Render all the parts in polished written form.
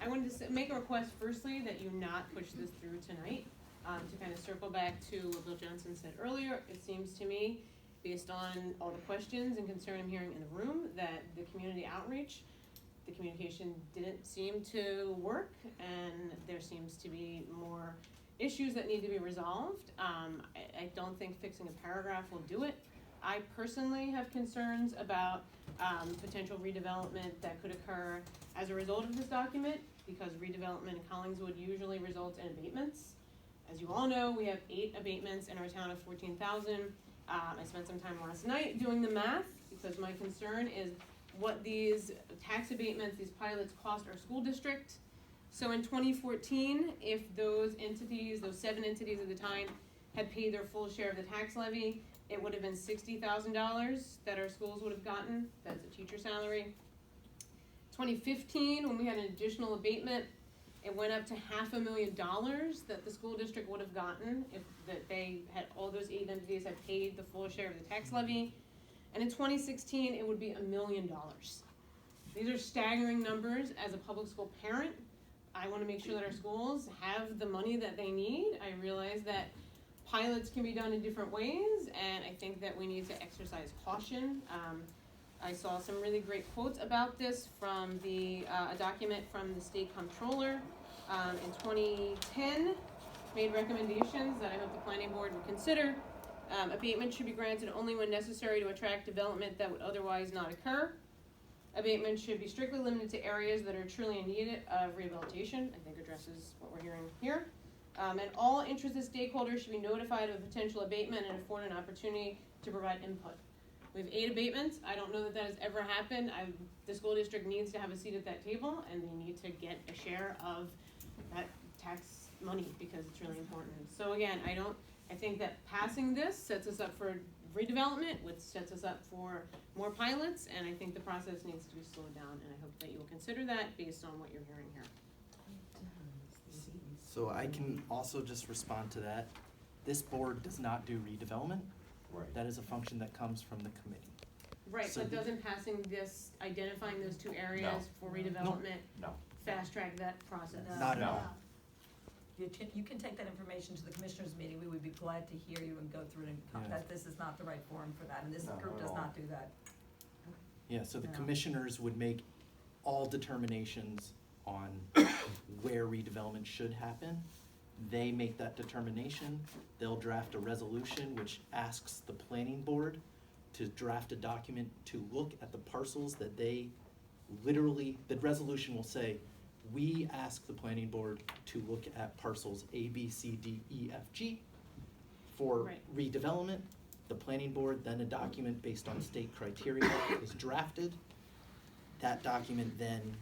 I wanted to make a request firstly that you not push this through tonight. To kind of circle back to what Bill Johnson said earlier, it seems to me, based on all the questions and concern I'm hearing in the room, that the community outreach, the communication didn't seem to work, and there seems to be more issues that need to be resolved. I don't think fixing a paragraph will do it. I personally have concerns about potential redevelopment that could occur as a result of this document, because redevelopment in Collingswood usually results in abatements. As you all know, we have 8 abatements in our town of 14,000. I spent some time last night doing the math, because my concern is what these tax abatements, these pilots, cost our school district. So in 2014, if those entities, those 7 entities at the time, had paid their full share of the tax levy, it would have been $60,000 that our schools would have gotten. That's a teacher salary. 2015, when we had an additional abatement, it went up to $500,000 that the school district would have gotten if that they had, all those 8 entities had paid the full share of the tax levy. And in 2016, it would be $1 million. These are staggering numbers. As a public school parent, I want to make sure that our schools have the money that they need. I realize that pilots can be done in different ways, and I think that we need to exercise caution. I saw some really great quotes about this from a document from the state comptroller in 2010, made recommendations that I hope the planning board would consider. Abatement should be granted only when necessary to attract development that would otherwise not occur. Abatement should be strictly limited to areas that are truly in need of rehabilitation. I think addresses what we're hearing here. And all interested stakeholders should be notified of a potential abatement and afforded an opportunity to provide input. We have 8 abatements. I don't know that that has ever happened. The school district needs to have a seat at that table, and they need to get a share of that tax money, because it's really important. So again, I think that passing this sets us up for redevelopment, which sets us up for more pilots, and I think the process needs to be slowed down, and I hope that you will consider that based on what you're hearing here. So I can also just respond to that. This board does not do redevelopment. Right. That is a function that comes from the committee. Right, So but doesn't passing this, identifying those 2 areas for redevelopment, No. fast track that process? No. Not at No. all. You can take that information to the commissioners meeting. We would be glad to hear you and go through it, and Yeah. that this is not the right forum for that, and this No, group not does at not all. do that. Yeah, so the No. commissioners would make all determinations on where redevelopment should happen. They make that determination. They'll draft a resolution which asks the planning board to draft a document to look at the parcels that they literally, the resolution will say, we ask the planning board to look at parcels A, B, C, D, E, F, G for Right. redevelopment. The planning board, then a document based on state criteria is drafted. That document then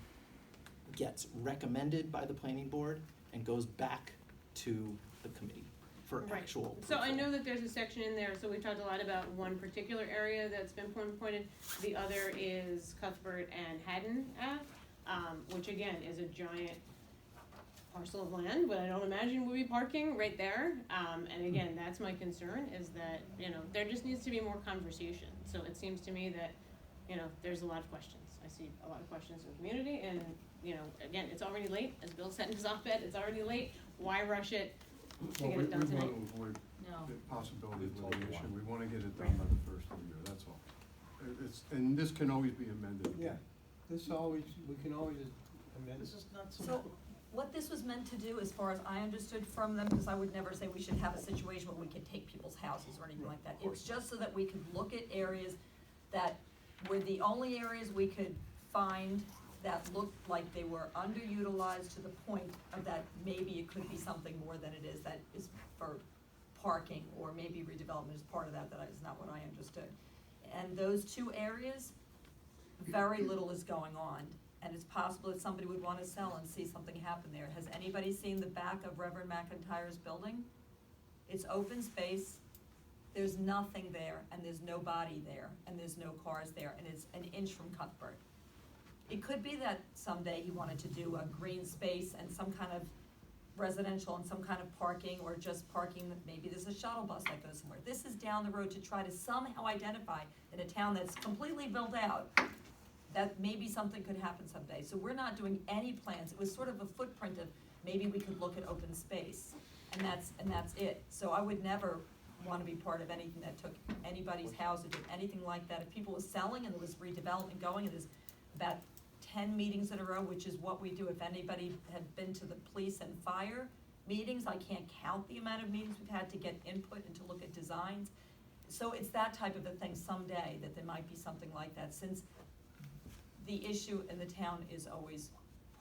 gets recommended by the planning board and goes back to the committee for Right. actual So I approval. know that there's a section in there, so we talked a lot about one particular area that's been pointed. The other is Cuthbert and Haddon Ave, which again is a giant parcel of land, but I don't imagine we'll be parking right there. And again, that's my concern, is that, there just needs to be more conversation. So it seems to me that, there's a lot of questions. I see a lot of questions in the community, and, again, it's already late, as Bill said in his op-ed, it's already late. Why rush it to Well, get we it done want tonight? to avoid No. the possibility of It's all one. litigation. We want to get it done by the first of the year, that's all. And this can always be amended Yeah, again. we can always amend. This is not So, what this was meant to do, as far as I understood from them, because I would never say we should have a situation where we could take people's houses or anything like that. It was just so that we could look at areas that were the only areas we could find that looked like they were underutilized to the point of that maybe it could be something more than it is, that is for parking, or maybe redevelopment is part of that, that is not what I understood. And those 2 areas, very little is going on. And it's possible that somebody would wanna sell and see something happen there. Has anybody seen the back of Reverend McIntyre's building? It's open space, there's nothing there, and there's nobody there, and there's no cars there, and it's an inch from Cuthbert. It could be that someday he wanted to do a green space and some kind of residential and some kind of parking, or just parking, that maybe there's a shuttle bus that goes somewhere. This is down the road to try to somehow identify in a town that's completely built out, that maybe something could happen someday. So we're not doing any plans, it was sort of a footprint of, maybe we could look at open space, and that's it. So I would never wanna be part of anything that took anybody's house or did anything like that. If people were selling and there was redevelopment going, and there's about 10 meetings in a row, which is what we do. If anybody had been to the police and fire meetings, I can't count the amount of meetings we've had to get input and to look at designs. So it's that type of a thing someday, that there might be something like that, since the issue in the town is always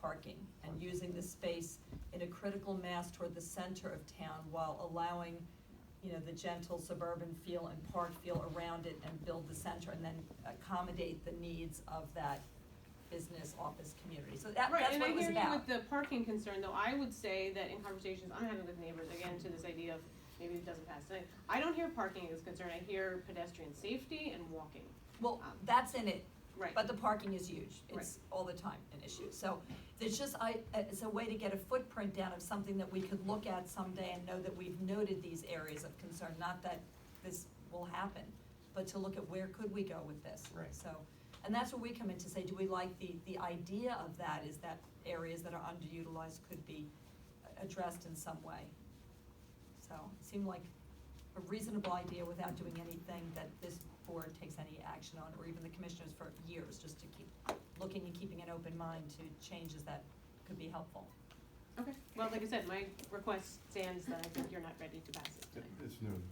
parking and using the space in a critical mass toward the center of town while allowing, you know, the gentle suburban feel and park feel around it and build the center and then accommodate the needs of that business office community. So that's what it was Right, and I hear you about. with the parking concern, though I would say that in conversations I'm having with neighbors, again, to this idea of maybe it doesn't pass tonight, I don't hear parking as a concern, I hear pedestrian safety and walking. Well, that's in it, Right. but the parking is huge. It's all the time an issue. So it's just, it's a way to get a footprint down of something that we could look at someday and know that we've noted these areas of concern, not that this will happen, but to look at where could we go with this. Right. So, and that's where we come in to say, do we like the idea of that, is that areas that are underutilized could be addressed in some way. So it seemed like a reasonable idea without doing anything that this board takes any action on, or even the commissioners for years, just to keep looking and keeping an open mind to changes that could be helpful. Okay, well, like I said, my request stands that I think you're not ready to pass it tonight. It's noted.